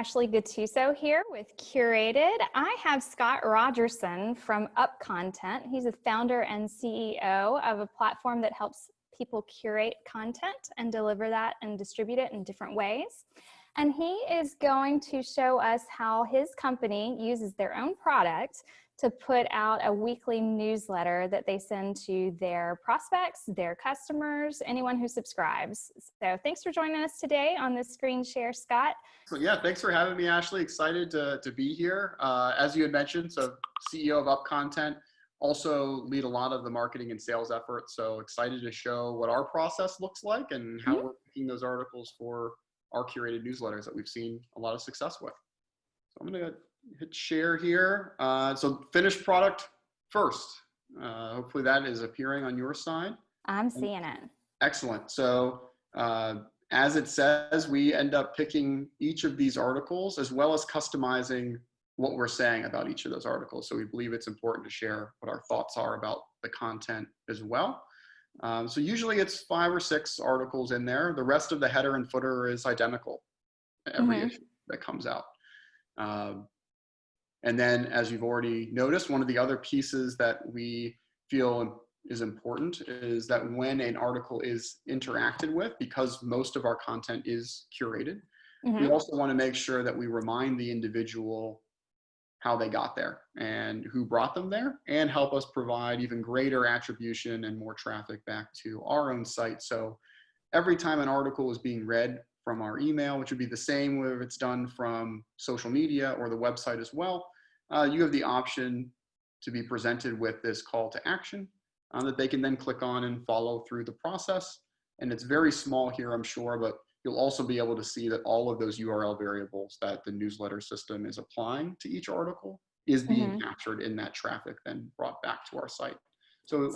Ashley Gattuso here with Curated. I have Scott Rogerson from UpContent. He's the founder and CEO of a platform that helps people curate content and deliver that and distribute it in different ways. And he is going to show us how his company uses their own product to put out a weekly newsletter that they send to their prospects, their customers, anyone who subscribes. So thanks for joining us today on this screen share, Scott. So yeah, thanks for having me, Ashley. Excited to be here. As you had mentioned, so CEO of UpContent, also lead a lot of the marketing and sales efforts. So excited to show what our process looks like and how we're making those articles for our curated newsletters that we've seen a lot of success with. So I'm gonna hit share here. So finished product first. Hopefully that is appearing on your side. I'm seeing it. Excellent. So as it says, we end up picking each of these articles as well as customizing what we're saying about each of those articles. So we believe it's important to share what our thoughts are about the content as well. So usually it's 5 or 6 articles in there. The rest of the header and footer is identical every issue that comes out. And then, as you've already noticed, one of the other pieces that we feel is important is that when an article is interacted with, because most of our content is curated, we also want to make sure that we remind the individual how they got there and who brought them there, and help us provide even greater attribution and more traffic back to our own site. So every time an article is being read from our email, which would be the same whether it's done from social media or the website as well, you have the option to be presented with this call to action that they can then click on and follow through the process. And it's very small here, I'm sure, but you'll also be able to see that all of those URL variables that the newsletter system is applying to each article is being captured in that traffic, then brought back to our site. So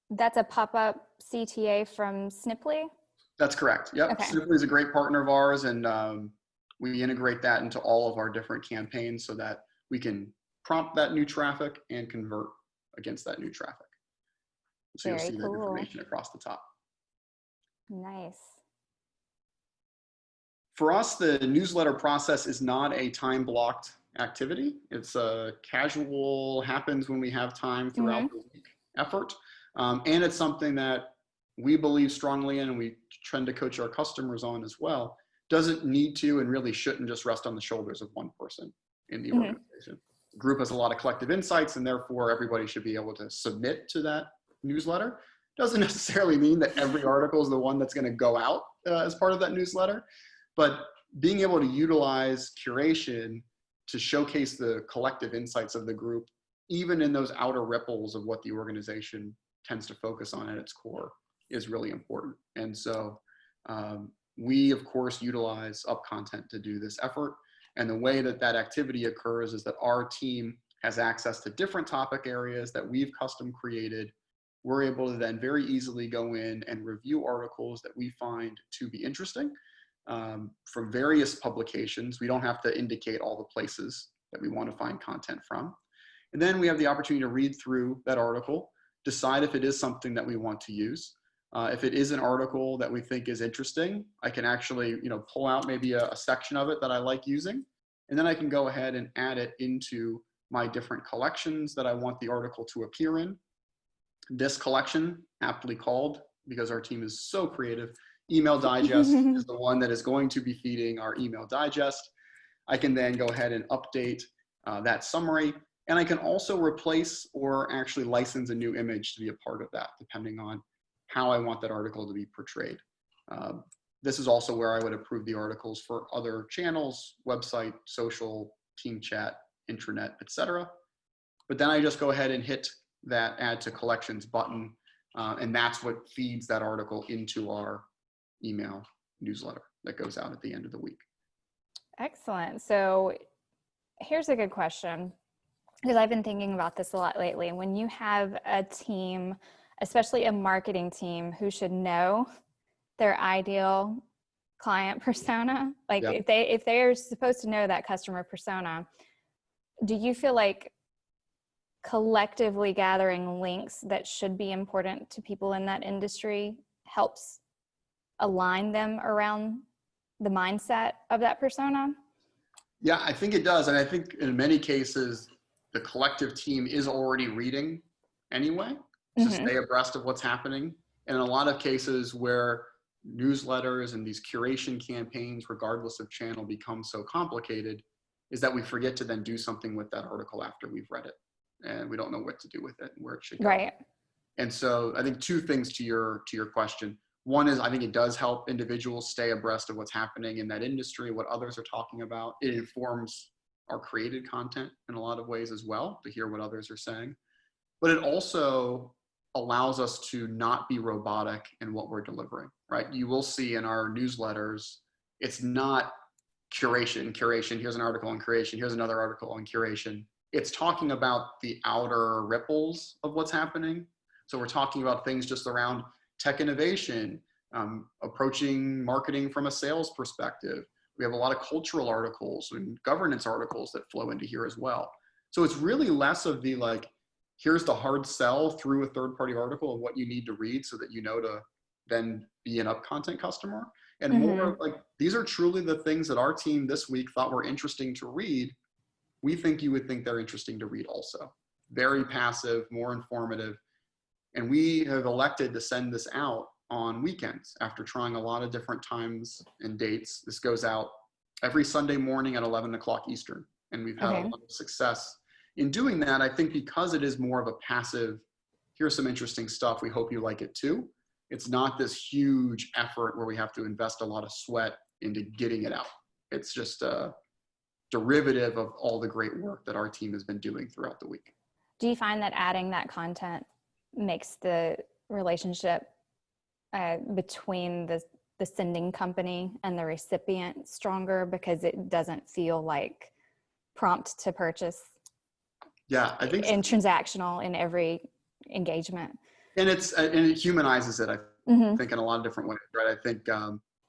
that's a pop-up CTA from Sniply? That's correct. Yep. Okay. Sniply is a great partner of ours, and we integrate that into all of our different campaigns so that we can prompt that new traffic and convert against that new traffic. So you'll see that information across the top. Nice. For us, the newsletter process is not a time-blocked activity. It's a casual, happens when we have time throughout the week effort. And it's something that we believe strongly in and we tend to coach our customers on as well. Doesn't need to and really shouldn't just rest on the shoulders of one person in the organization. The group has a lot of collective insights, and therefore everybody should be able to submit to that newsletter. Doesn't necessarily mean that every article is the one that's going to go out as part of that newsletter, but being able to utilize curation to showcase the collective insights of the group, even in those outer ripples of what the organization tends to focus on at its core, is really important. And so we, of course, utilize UpContent to do this effort. And the way that that activity occurs is that our team has access to different topic areas that we've custom created. We're able to then very easily go in and review articles that we find to be interesting from various publications. We don't have to indicate all the places that we want to find content from. And then we have the opportunity to read through that article, decide if it is something that we want to use. If it is an article that we think is interesting, I can actually, pull out maybe a section of it that I like using, and then I can go ahead and add it into my different collections that I want the article to appear in. This collection, aptly called, because our team is so creative, Email Digest is the one that is going to be feeding our Email Digest. I can then go ahead and update that summary, and I can also replace or actually license a new image to be a part of that, depending on how I want that article to be portrayed. This is also where I would approve the articles for other channels, website, social, team chat, intranet, etc. But then I just go ahead and hit that Add to Collections button, and that's what feeds that article into our email newsletter that goes out at the end of the week. Excellent. So here's a good question, because I've been thinking about this a lot lately. When you have a team, especially a marketing team, who should know their ideal client persona, like if they're supposed to know that customer persona, do you feel like collectively gathering links that should be important to people in that industry helps align them around the mindset of that persona? Yeah, I think it does. And I think in many cases, the collective team is already reading anyway to stay abreast of what's happening. And in a lot of cases where newsletters and these curation campaigns, regardless of channel, become so complicated, is that we forget to then do something with that article after we've read it. And we don't know what to do with it and where it should go. Right. And so I think two things to your question. One is I think it does help individuals stay abreast of what's happening in that industry, what others are talking about. It informs our created content in a lot of ways as well, to hear what others are saying. But it also allows us to not be robotic in what we're delivering, right? You will see in our newsletters, it's not curation, here's an article on curation, here's another article on curation. It's talking about the outer ripples of what's happening. So we're talking about things just around tech innovation, approaching marketing from a sales perspective. We have a lot of cultural articles and governance articles that flow into here as well. So it's really less of the like, here's the hard sell through a third-party article of what you need to read so that you know to then be an UpContent customer. And more like, these are truly the things that our team this week thought were interesting to read. We think you would think they're interesting to read also. Very passive, more informative. And we have elected to send this out on weekends after trying a lot of different times and dates. This goes out every Sunday morning at 11 o'clock Eastern. And we've had a lot of success in doing that. I think because it is more of a passive, here's some interesting stuff, we hope you like it too. It's not this huge effort where we have to invest a lot of sweat into getting it out. It's just a derivative of all the great work that our team has been doing throughout the week. Do you find that adding that content makes the relationship between the sending company and the recipient stronger because it doesn't feel like prompt to purchase? Yeah, I think and transactional in every engagement. And it humanizes it, I think, in a lot of different ways, right? I think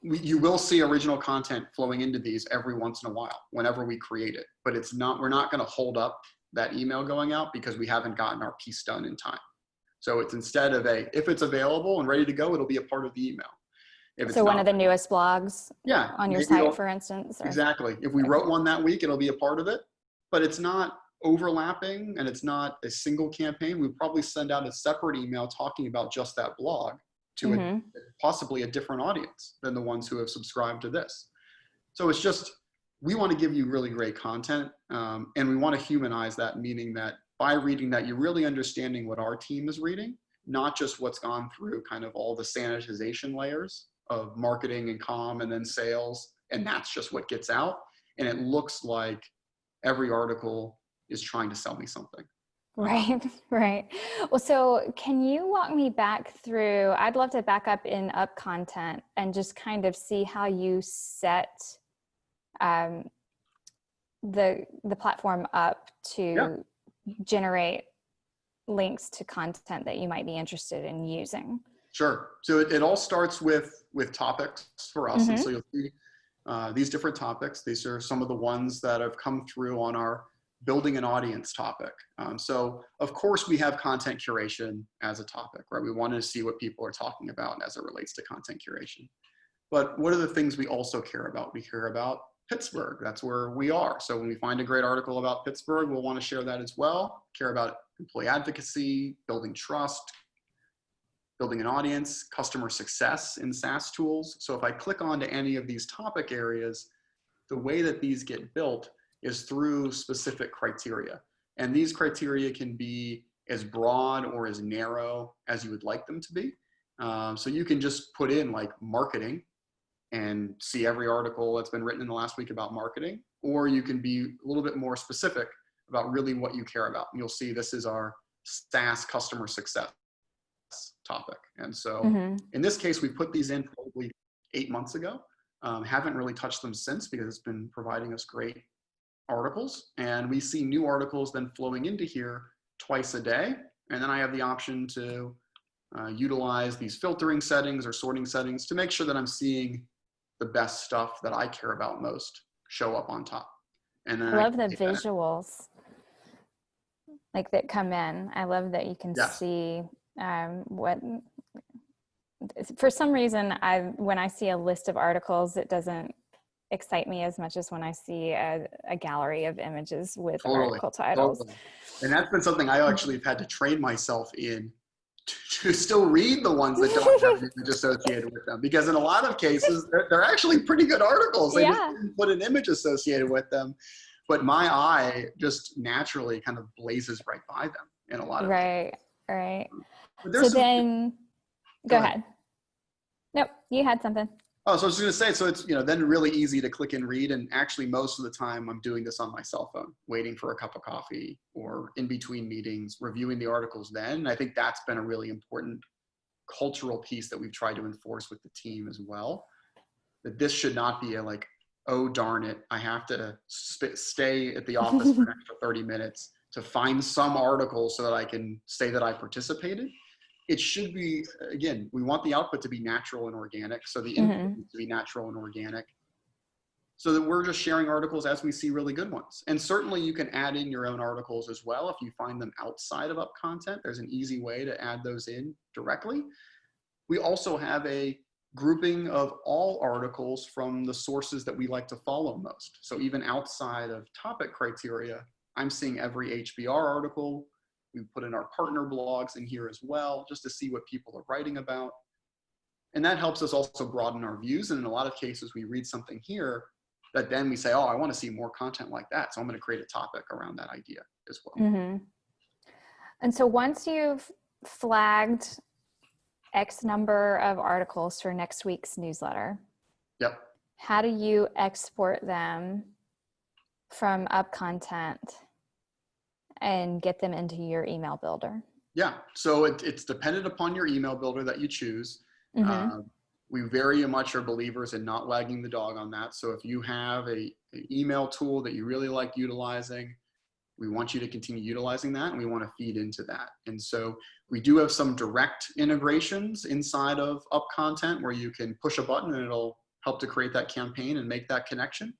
you will see original content flowing into these every once in a while, whenever we create it. But we're not going to hold up that email going out because we haven't gotten our piece done in time. So it's instead of if it's available and ready to go, it'll be a part of the email. If it's so one of the newest blogs on your site, for instance? Or? Exactly. If we wrote one that week, it'll be a part of it, but it's not overlapping and it's not a single campaign. We'd probably send out a separate email talking about just that blog to possibly a different audience than the ones who have subscribed to this. So it's just, we want to give you really great content, and we want to humanize that, meaning that by reading that, you're really understanding what our team is reading, not just what's gone through kind of all the sanitization layers of marketing and comm and then sales, and that's just what gets out. And it looks like every article is trying to sell me something. Right, right. Well, so can you walk me back through, I'd love to back up in UpContent and just kind of see how you set the platform up to generate links to content that you might be interested in using. Sure. So it all starts with topics for us. And so you'll see these different topics. These are some of the ones that have come through on our building an audience topic. So of course we have content curation as a topic, right? We want to see what people are talking about as it relates to content curation. But what are the things we also care about? We care about Pittsburgh. That's where we are. So when we find a great article about Pittsburgh, we'll want to share that as well. Care about employee advocacy, building trust, building an audience, customer success in SaaS tools. So if I click onto any of these topic areas, the way that these get built is through specific criteria. And these criteria can be as broad or as narrow as you would like them to be. So you can just put in like marketing and see every article that's been written in the last week about marketing, or you can be a little bit more specific about really what you care about. And you'll see this is our SaaS customer success topic. And so in this case, we put these in probably 8 months ago. Haven't really touched them since because it's been providing us great articles, and we see new articles then flowing into here twice a day. And then I have the option to utilize these filtering settings or sorting settings to make sure that I'm seeing the best stuff that I care about most show up on top. And then I love the visuals like that come in. I love that you can see what, for some reason, when I see a list of articles, it doesn't excite me as much as when I see a gallery of images with Totally, article titles. totally. And that's been something I actually have had to train myself in to still read the ones that don't have an image associated with them. Because in a lot of cases, they're actually pretty good articles. They just didn't put an image associated with them. But my eye just naturally kind of blazes right by them in a lot of cases. Right. So then, go ahead. Nope, you had something. Oh, so I was going to say, so it's, then really easy to click and read. And actually most of the time I'm doing this on my cell phone, waiting for a cup of coffee or in between meetings, reviewing the articles then. And I think that's been a really important cultural piece that we've tried to enforce with the team as well. That this should not be a like, oh, darn it, I have to stay at the office for an extra 30 minutes to find some article so that I can say that I participated. It should be, again, we want the output to be natural and organic. So the input needs to be natural and organic so that we're just sharing articles as we see really good ones. And certainly you can add in your own articles as well. If you find them outside of UpContent, there's an easy way to add those in directly. We also have a grouping of all articles from the sources that we like to follow most. So even outside of topic criteria, I'm seeing every HBR article. We put in our partner blogs in here as well, just to see what people are writing about. And that helps us also broaden our views. And in a lot of cases, we read something here that then we say, oh, I want to see more content like that. So I'm going to create a topic around that idea as well. And so once you've flagged X number of articles for next week's newsletter, how do you export them from UpContent and get them into your email builder? Yeah, so it's dependent upon your email builder that you choose. We very much are believers in not wagging the dog on that. So if you have an email tool that you really like utilizing, we want you to continue utilizing that, and we want to feed into that. And so we do have some direct integrations inside of UpContent where you can push a button and it'll help to create that campaign and make that connection.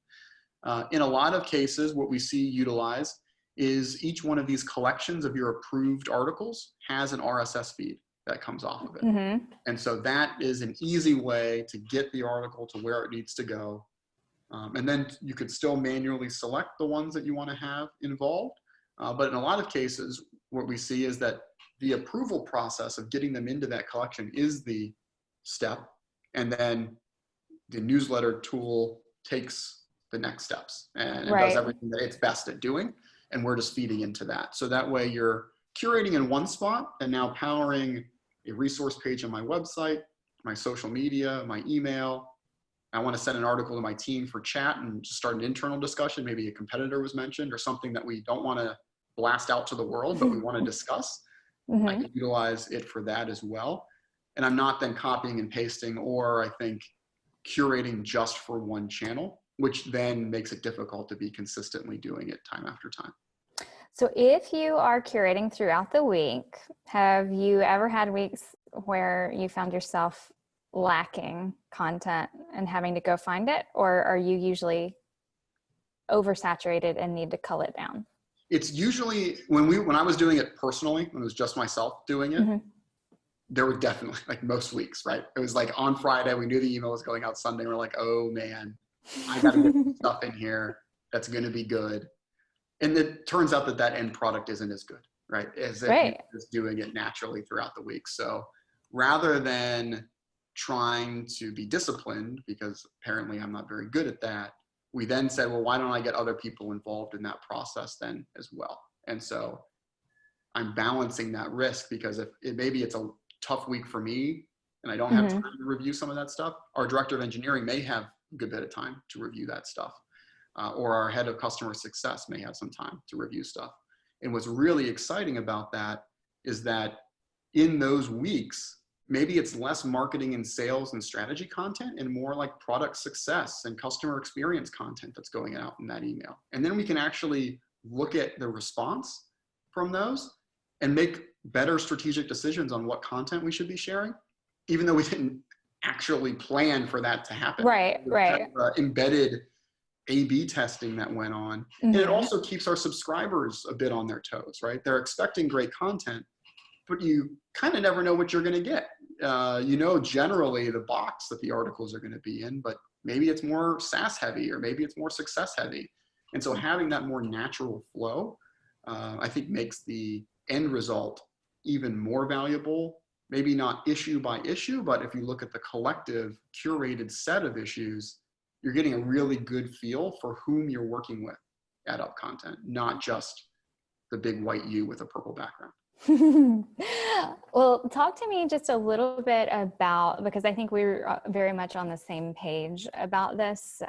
In a lot of cases, what we see utilized is each one of these collections of your approved articles has an RSS feed that comes off of it. And so that is an easy way to get the article to where it needs to go. And then you could still manually select the ones that you want to have involved. But in a lot of cases, what we see is that the approval process of getting them into that collection is the step. And then the newsletter tool takes the next steps and does everything that it's best at doing. And we're just feeding into that. So that way you're curating in one spot and now powering a resource page on my website, my social media, my email. I want to send an article to my team for chat and just start an internal discussion. Maybe a competitor was mentioned or something that we don't want to blast out to the world, but we want to discuss. I can utilize it for that as well. And I'm not then copying and pasting, or I think curating just for one channel, which then makes it difficult to be consistently doing it time after time. So if you are curating throughout the week, have you ever had weeks where you found yourself lacking content and having to go find it? Or are you usually oversaturated and need to cull it down? It's usually when I was doing it personally, when it was just myself doing it, there were definitely, like most weeks, right? It was like on Friday, we knew the email was going out Sunday. We're like, oh man, I got to get stuff in here that's going to be good. And it turns out that end product isn't as good, right? As if you're just doing it naturally throughout the week. So rather than trying to be disciplined, because apparently I'm not very good at that, we then said, well, why don't I get other people involved in that process then as well? And so I'm balancing that risk, because if maybe it's a tough week for me and I don't have time to review some of that stuff, our director of engineering may have a good bit of time to review that stuff. Or our head of customer success may have some time to review stuff. And what's really exciting about that is that in those weeks, maybe it's less marketing and sales and strategy content and more like product success and customer experience content that's going out in that email. And then we can actually look at the response from those and make better strategic decisions on what content we should be sharing, even though we didn't actually plan for that to happen. Right. Embedded A/B testing that went on. And it also keeps our subscribers a bit on their toes, right? They're expecting great content, but you kind of never know what you're going to get. Generally the box that the articles are going to be in, but maybe it's more SaaS heavy, or maybe it's more success heavy. And so having that more natural flow, I think makes the end result even more valuable. Maybe not issue by issue, but if you look at the collective curated set of issues, you're getting a really good feel for whom you're working with at UpContent, not just the big white U with a purple background. Well, talk to me just a little bit about, because I think we're very much on the same page about this,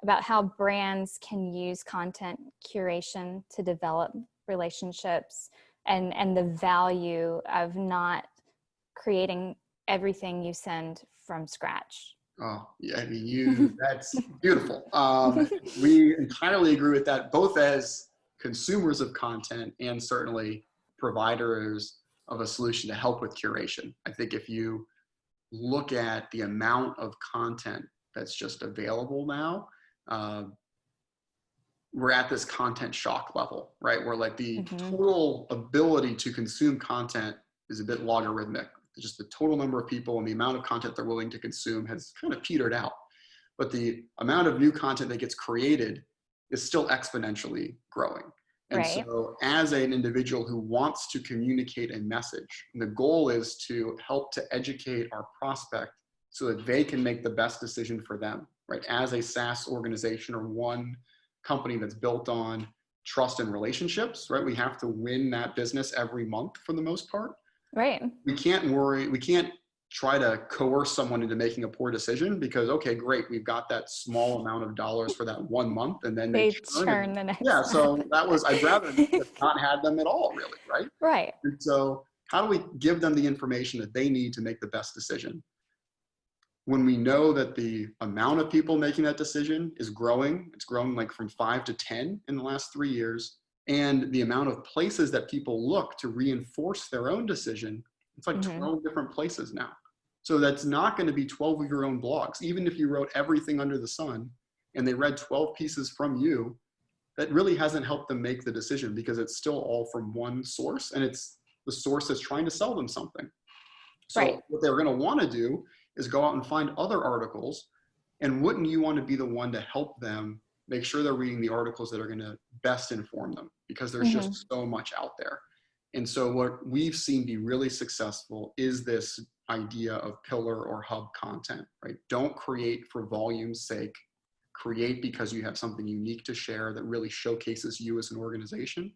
about how brands can use content curation to develop relationships, and the value of not creating everything you send from scratch. Oh, yeah, I mean, that's beautiful. We entirely agree with that, both as consumers of content and certainly providers of a solution to help with curation. I think if you look at the amount of content that's just available now, we're at this content shock level, right? Where like the total ability to consume content is a bit logarithmic. Just the total number of people and the amount of content they're willing to consume has kind of petered out. But the amount of new content that gets created is still exponentially growing. And so as an individual who wants to communicate a message, the goal is to help to educate our prospect so that they can make the best decision for them, right? As a SaaS organization or one company that's built on trust and relationships, right? We have to win that business every month for the most part. Right. We can't try to coerce someone into making a poor decision because, okay, great, we've got that small amount of dollars for that 1 month, and then they churn the next yeah, month. so I'd rather not have them at all, really, right? Right. And so how do we give them the information that they need to make the best decision? When we know that the amount of people making that decision is growing, it's grown like from 5 to 10 in the last 3 years, and the amount of places that people look to reinforce their own decision, it's like 12 different places now. So that's not going to be 12 of your own blogs. Even if you wrote everything under the sun and they read 12 pieces from you, that really hasn't helped them make the decision because it's still all from one source, and it's the source that's trying to sell them something. So what they're going to want to do is go out and find other articles. And wouldn't you want to be the one to help them make sure they're reading the articles that are going to best inform them, because there's just so much out there. And so what we've seen be really successful is this idea of pillar or hub content, right? Don't create for volume's sake. Create because you have something unique to share that really showcases you as an organization.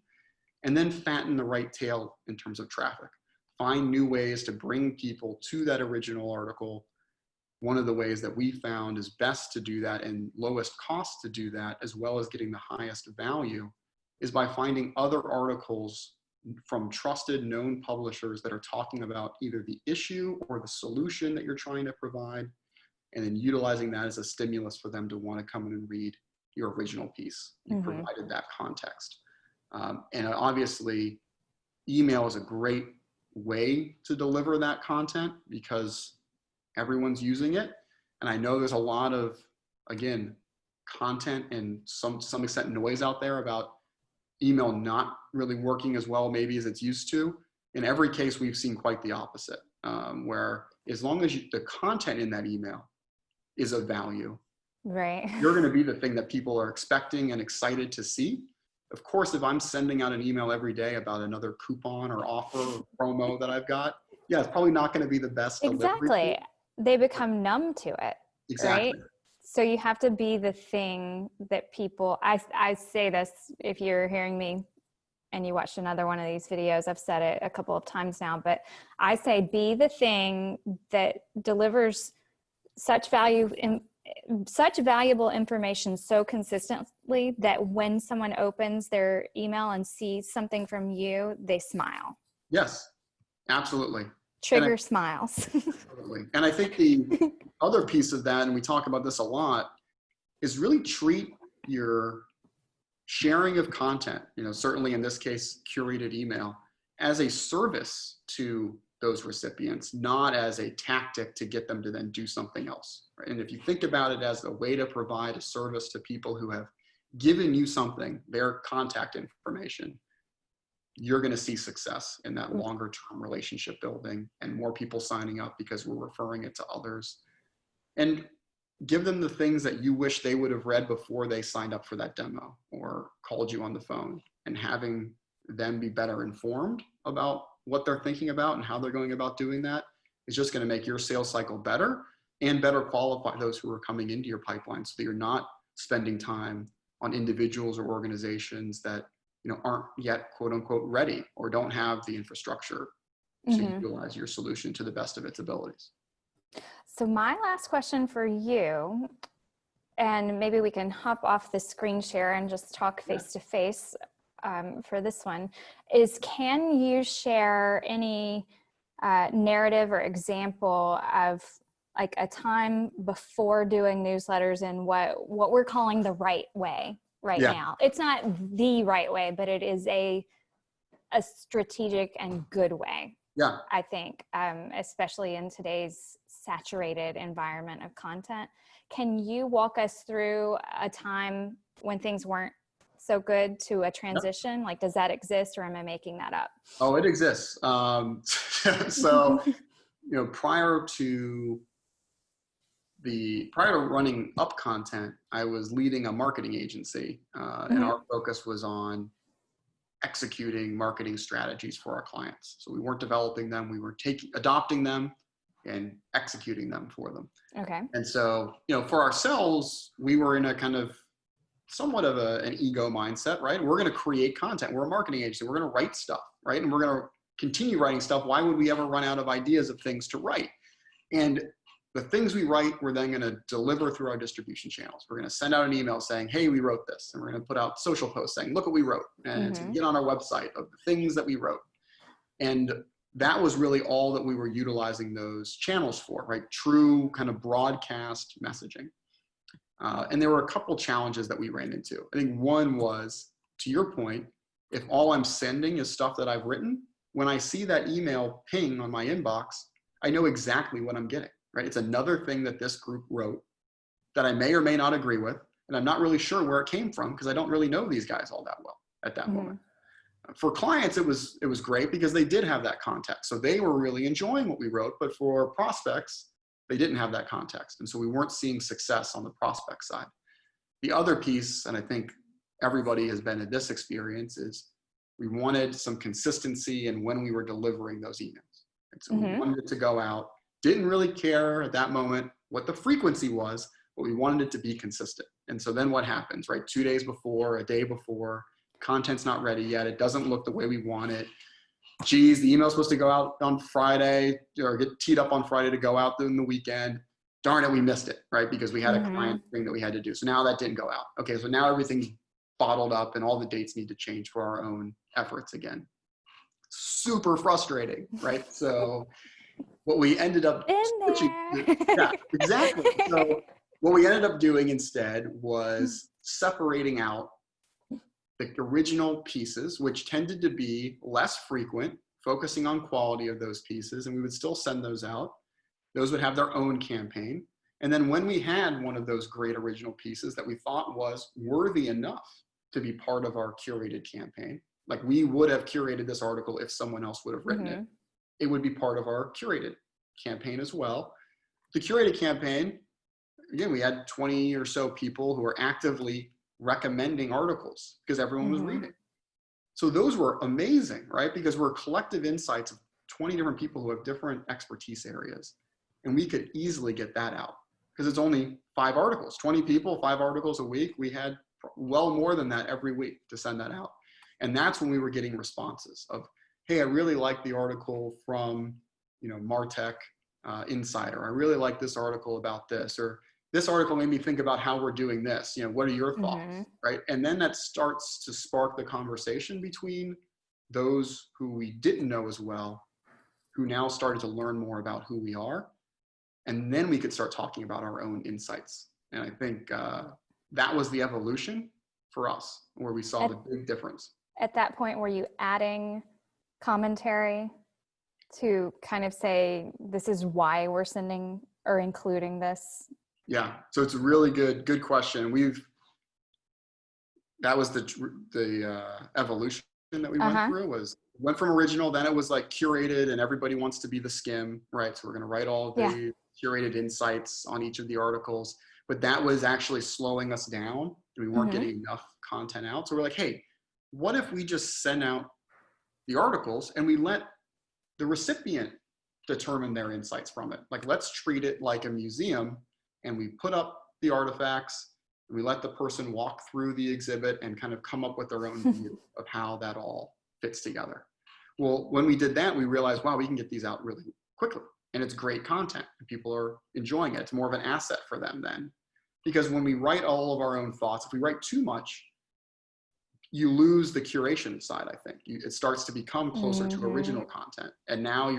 And then fatten the right tail in terms of traffic. Find new ways to bring people to that original article. One of the ways that we found is best to do that and lowest cost to do that, as well as getting the highest value, is by finding other articles from trusted, known publishers that are talking about either the issue or the solution that you're trying to provide, and then utilizing that as a stimulus for them to want to come in and read your original piece. You provided that context. And obviously, email is a great way to deliver that content because everyone's using it. And I know there's a lot of, again, content and some extent noise out there about email not really working as well maybe as it's used to. In every case, we've seen quite the opposite, where as long as the content in that email is of value, you're going to be the thing that people are expecting and excited to see. Of course, if I'm sending out an email every day about another coupon or offer or promo that I've got, yeah, it's probably not going to be the best delivery. They become numb to it, right? So you have to be the thing that people, I say this, if you're hearing me and you watched another one of these videos, I've said it a couple of times now, but I say be the thing that delivers such valuable information so consistently that when someone opens their email and sees something from you, they smile. Yes, absolutely. Trigger smiles. Absolutely. And I think the other piece of that, and we talk about this a lot, is really treat your sharing of content, certainly in this case, curated email, as a service to those recipients, not as a tactic to get them to then do something else. Right? And if you think about it as a way to provide a service to people who have given you something, their contact information, you're going to see success in that longer term relationship building and more people signing up because we're referring it to others. And give them the things that you wish they would have read before they signed up for that demo or called you on the phone, and having them be better informed about what they're thinking about and how they're going about doing that is just going to make your sales cycle better and better qualify those who are coming into your pipeline, so that you're not spending time on individuals or organizations that, you know, aren't yet quote unquote ready or don't have the infrastructure to utilize your solution to the best of its abilities. So my last question for you, and maybe we can hop off the screen share and just talk face to face for this one, is can you share any narrative or example of like a time before doing newsletters and what we're calling the right way now? It's not the right way, but it is a strategic and good way. Yeah. I think, especially in today's saturated environment of content. Can you walk us through a time when things weren't so good to a transition? Yep. Like, does that exist, or am I making that up? Oh, it exists. So, you know, prior to running UpContent, I was leading a marketing agency, and our focus was on executing marketing strategies for our clients. So we weren't developing them, we were adopting them and executing them for them. Okay. And so, you know, for ourselves, we were in a kind of somewhat of an ego mindset, right? We're going to create content. We're a marketing agency. We're going to write stuff, right? And we're going to continue writing stuff. Why would we ever run out of ideas of things to write? And the things we write, we're then going to deliver through our distribution channels. We're going to send out an email saying, hey, we wrote this. And we're going to put out social posts saying, look what we wrote. And to get on our website of the things that we wrote. And that was really all that we were utilizing those channels for, right? True kind of broadcast messaging. And there were a couple challenges that we ran into. I think one was, to your point, if all I'm sending is stuff that I've written, when I see that email ping on my inbox, I know exactly what I'm getting. Right? It's another thing that this group wrote that I may or may not agree with, and I'm not really sure where it came from because I don't really know these guys all that well at that moment. For clients, it was great because they did have that context. So they were really enjoying what we wrote, but for prospects, they didn't have that context. And so we weren't seeing success on the prospect side. The other piece, and I think everybody has been in this experience, is we wanted some consistency in when we were delivering those emails. And so we wanted it to go out. Didn't really care at that moment what the frequency was, but we wanted it to be consistent. And so then what happens, right? 2 days before, a day before, content's not ready yet. It doesn't look the way we want it. Geez, the email's supposed to go out on Friday or get teed up on Friday to go out during the weekend. Darn it, we missed it, right? Because we had a client thing that we had to do. So now that didn't go out. Okay, so now everything's bottled up and all the dates need to change for our own efforts again. Super frustrating, right? So what we ended up switching to, yeah, exactly. So what we ended up doing instead was separating out the original pieces, which tended to be less frequent, focusing on quality of those pieces, and we would still send those out. Those would have their own campaign. And then when we had one of those great original pieces that we thought was worthy enough to be part of our curated campaign, like we would have curated this article if someone else would have written it, it would be part of our curated campaign as well. The curated campaign, again, we had 20 or so people who were actively recommending articles because everyone was reading. So those were amazing, right? Because we're collective insights of 20 different people who have different expertise areas. And we could easily get that out because it's only 5 articles, 20 people, 5 articles a week. We had well more than that every week to send that out. And that's when we were getting responses of, hey, I really like the article from, you know, Martech Insider. I really like this article about this, or this article made me think about how we're doing this. You know, what are your thoughts, right? And then that starts to spark the conversation between those who we didn't know as well, who now started to learn more about who we are. And then we could start talking about our own insights. And I think that was the evolution for us, where we saw the big difference. At that point, were you adding commentary to kind of say, this is why we're sending or including this? Yeah, so it's a really good question. That was the evolution that we went through. Went from original, then it was like curated, and everybody wants to be the skim, right? So we're going to write all of the curated insights on each of the articles, but that was actually slowing us down. We weren't getting enough content out. So we're like, hey, what if we just send out the articles and we let the recipient determine their insights from it? Like, let's treat it like a museum, and we put up the artifacts and we let the person walk through the exhibit and kind of come up with their own view of how that all fits together. Well, when we did that, we realized, wow, we can get these out really quickly, and it's great content and people are enjoying it. It's more of an asset for them then. Because when we write all of our own thoughts, if we write too much, you lose the curation side, I think. It starts to become closer to original content. And now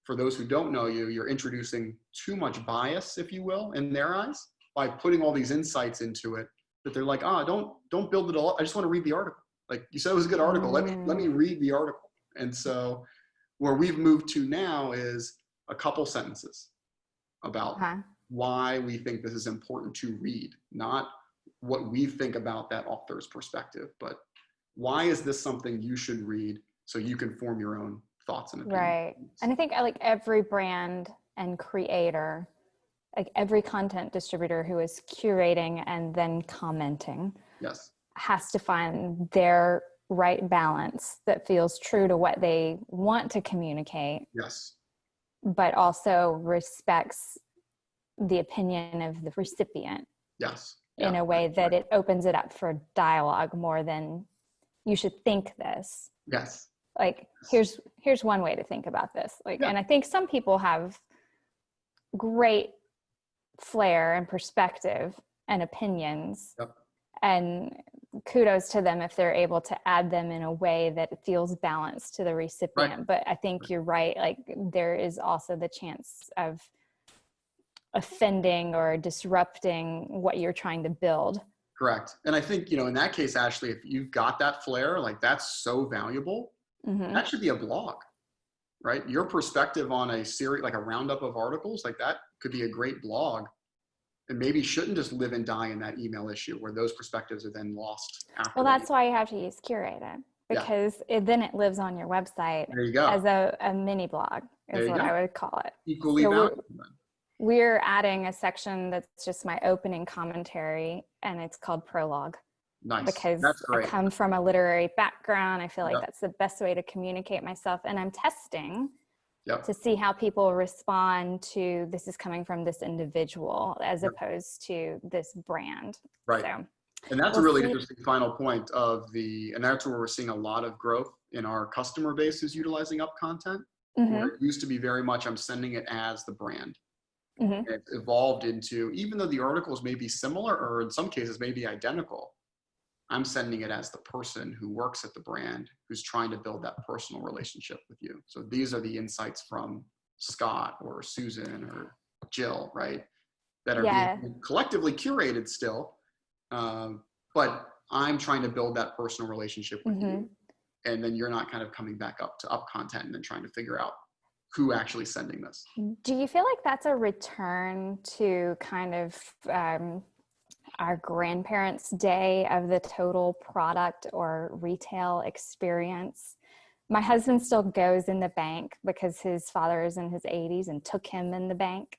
for those who don't know you, you're introducing too much bias, if you will, in their eyes by putting all these insights into it that they're like, don't build it all up. I just want to read the article. Like, you said it was a good article. Let me read the article. And so where we've moved to now is a couple sentences about why we think this is important to read, not what we think about that author's perspective, but why is this something you should read so you can form your own thoughts and opinions. Right. And I think like every brand and creator, like every content distributor who is curating and then commenting, has to find their right balance that feels true to what they want to communicate. But also respects the opinion of the recipient. In a way that it opens it up for dialogue more than you should think this. Like, here's one way to think about this. Like, and I think some people have great flair and perspective and opinions, and kudos to them if they're able to add them in a way that it feels balanced to the recipient. But I think you're right. Like, there is also the chance of offending or disrupting what you're trying to build. Correct. And I think, in that case, Ashley, if you've got that flair, like, that's so valuable. That should be a blog, right? Your perspective on a series, like a roundup of articles, like that could be a great blog, and maybe shouldn't just live and die in that email issue where those perspectives are then lost after. Well, that's why you have to use Curated, because then it lives on your website as a mini blog is what I would call it. Equally valuable. We're adding a section that's just my opening commentary, and it's called Prologue. Because I come from a literary background. I feel like that's the best way to communicate myself. And I'm testing to see how people respond to this is coming from this individual as opposed to this brand. So, and that's a really interesting final point and that's where we're seeing a lot of growth in our customer base who's utilizing UpContent. Where it used to be very much, I'm sending it as the brand. It's evolved into, even though the articles may be similar or in some cases may be identical, I'm sending it as the person who works at the brand, who's trying to build that personal relationship with you. So these are the insights from Scott or Susan or Jill, right? That are being collectively curated still. But I'm trying to build that personal relationship with you. And then you're not kind of coming back up to UpContent and then trying to figure out who actually sending this. Do you feel like that's a return to kind of our grandparents' day of the total product or retail experience? My husband still goes in the bank because his father is in his 80s and took him in the bank.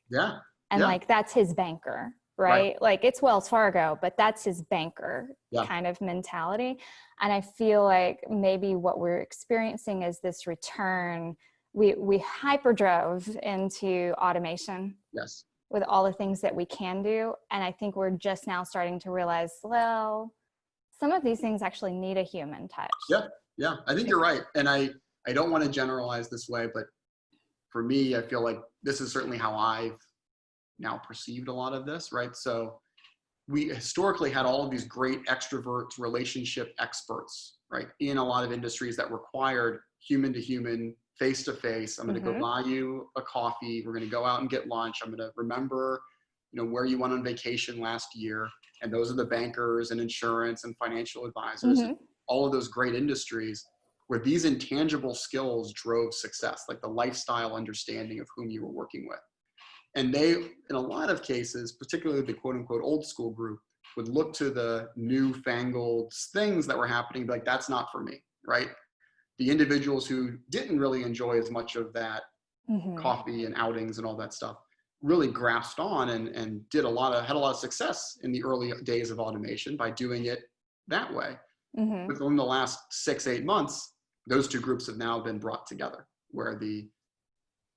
And like, that's his banker, right? Like, it's Wells Fargo, but that's his banker kind of mentality. And I feel like maybe what we're experiencing is this return. We hyperdrove into automation. With all the things that we can do. And I think we're just now starting to realize, well, some of these things actually need a human touch. I think you're right. And I don't want to generalize this way, but for me, I feel like this is certainly how I've now perceived a lot of this, right? So we historically had all of these great extroverts, relationship experts, right? In a lot of industries that required human to human, face to face. I'm going to go buy you a coffee. We're going to go out and get lunch. I'm going to remember, where you went on vacation last year. And those are the bankers and insurance and financial advisors, and all of those great industries where these intangible skills drove success, like the lifestyle understanding of whom you were working with. And they, in a lot of cases, particularly the quote unquote old school group, would look to the newfangled things that were happening, like, that's not for me, right? The individuals who didn't really enjoy as much of that coffee and outings and all that stuff, really grasped on and had a lot of success in the early days of automation by doing it that way. Mm-hmm. Within the last 6-8 months, those two groups have now been brought together, where the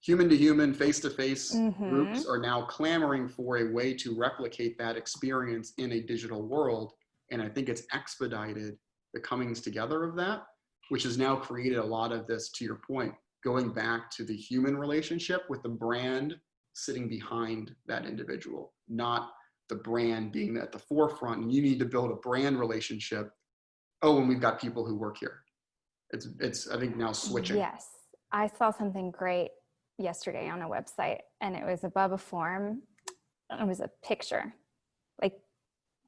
human to human, face to face Mm-hmm. groups are now clamoring for a way to replicate that experience in a digital world. And I think it's expedited the comings together of that, which has now created a lot of this, to your point, going back to the human relationship with the brand sitting behind that individual, not the brand being at the forefront. And you need to build a brand relationship. Oh, and we've got people who work here. It's I think now switching. Yes. I saw something great yesterday on a website, and it was above a form. It was a picture, like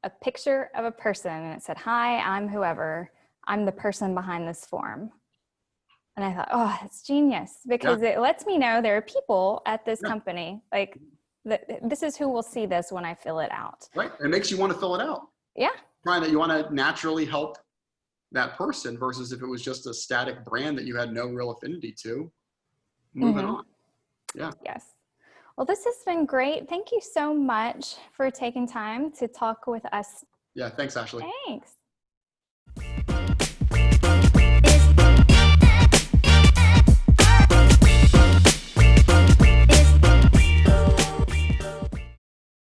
a picture of a person, and it said, "Hi, I'm whoever. I'm the person behind this form." And I thought, oh, it's genius, because it lets me know there are people at this company. Like, this is who will see this when I fill it out. Right. It makes you want to fill it out. Yeah. Trying that you want to naturally help that person versus if it was just a static brand that you had no real affinity to. Moving on. Yeah. Yes. Well, this has been great. Thank you so much for taking time to talk with us. Yeah. Thanks, Ashley. Thanks.